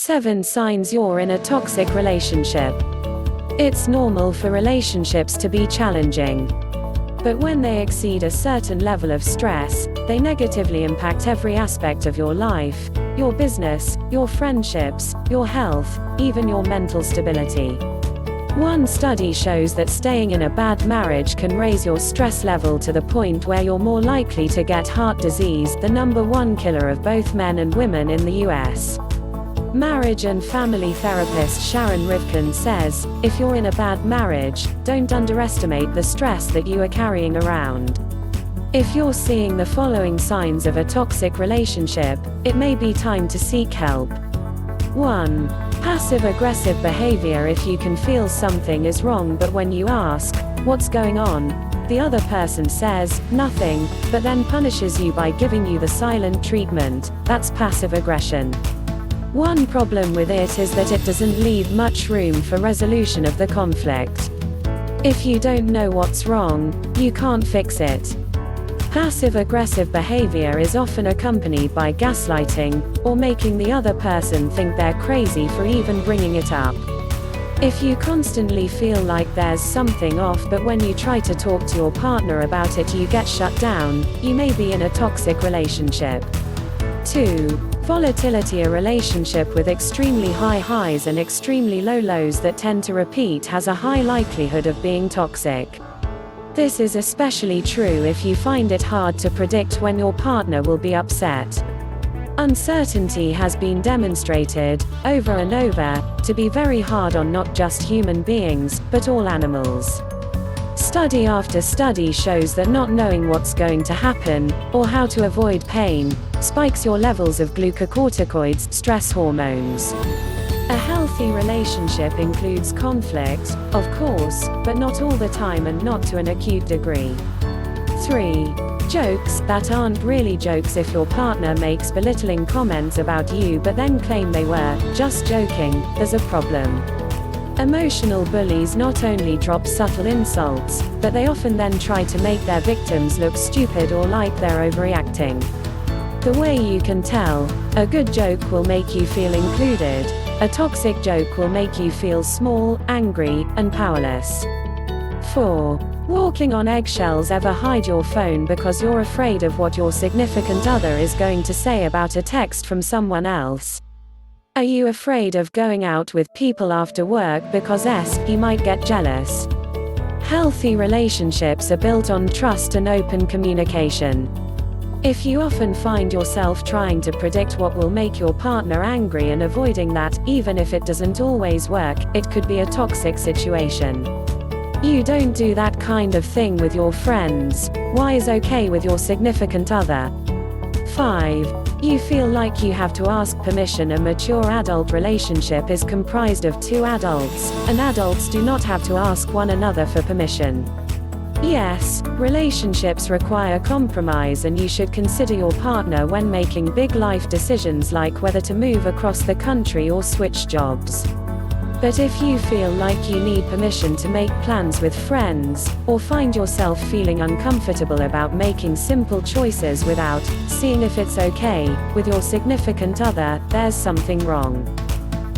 7 signs you're in a toxic relationship. It's normal for relationships to be challenging. But when they exceed a certain level of stress, they negatively impact every aspect of your life, your business, your friendships, your health, even your mental stability. One study shows that staying in a bad marriage can raise your stress level to the point where you're more likely to get heart disease, the #1 killer of both men and women in the US. Marriage and family therapist Sharon Rivkin says, if you're in a bad marriage, don't underestimate the stress that you are carrying around. If you're seeing the following signs of a toxic relationship, it may be time to seek help. 1. Passive-aggressive behavior. If you can feel something is wrong but when you ask, "What's going on?" the other person says, "Nothing," but then punishes you by giving you the silent treatment, that's passive aggression. One problem with it is that it doesn't leave much room for resolution of the conflict. If you don't know what's wrong, you can't fix it. Passive-aggressive behavior is often accompanied by gaslighting, or making the other person think they're crazy for even bringing it up. If you constantly feel like there's something off but when you try to talk to your partner about it you get shut down, you may be in a toxic relationship. 2. Volatility. A relationship with extremely high highs and extremely low lows that tend to repeat has a high likelihood of being toxic. This is especially true if you find it hard to predict when your partner will be upset. Uncertainty has been demonstrated, over and over, to be very hard on not just human beings, but all animals. Study after study shows that not knowing what's going to happen, or how to avoid pain, spikes your levels of glucocorticoids, stress hormones. A healthy relationship includes conflict, of course, but not all the time and not to an acute degree. 3. Jokes that aren't really jokes. If your partner makes belittling comments about you but then claim they were just joking, there's a problem. Emotional bullies not only drop subtle insults, but they often then try to make their victims look stupid or like they're overreacting. The way you can tell: a good joke will make you feel included, a toxic joke will make you feel small, angry, and powerless. 4. Walking on eggshells. Ever hide your phone because you're afraid of what your significant other is going to say about a text from someone else? Are you afraid of going out with people after work because he might get jealous? Healthy relationships are built on trust and open communication. If you often find yourself trying to predict what will make your partner angry and avoiding that, even if it doesn't always work, it could be a toxic situation. You don't do that kind of thing with your friends. Why is okay with your significant other? 5. You feel like you have to ask permission. A mature adult relationship is comprised of 2 adults, and adults do not have to ask one another for permission. Yes, relationships require compromise and you should consider your partner when making big life decisions like whether to move across the country or switch jobs. But if you feel like you need permission to make plans with friends, or find yourself feeling uncomfortable about making simple choices without seeing if it's okay with your significant other, there's something wrong.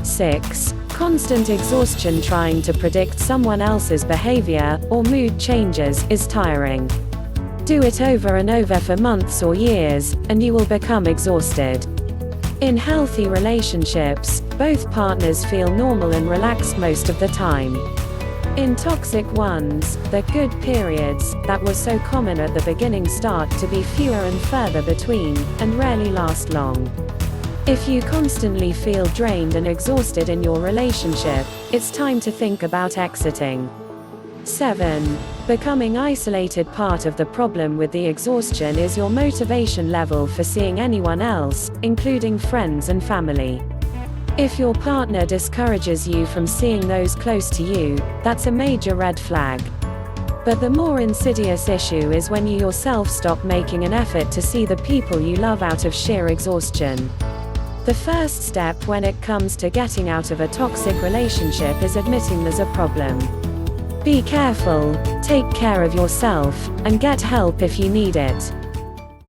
6. Constant exhaustion. Trying to predict someone else's behavior or mood changes is tiring. Do it over and over for months or years, and you will become exhausted. In healthy relationships, both partners feel normal and relaxed most of the time. In toxic ones, the good periods, that were so common at the beginning, start to be fewer and further between, and rarely last long. If you constantly feel drained and exhausted in your relationship, it's time to think about exiting. 7. Becoming isolated. Part of the problem with the exhaustion is your motivation level for seeing anyone else, including friends and family. If your partner discourages you from seeing those close to you, that's a major red flag. But the more insidious issue is when you yourself stop making an effort to see the people you love out of sheer exhaustion. The first step when it comes to getting out of a toxic relationship is admitting there's a problem. Be careful, take care of yourself, and get help if you need it.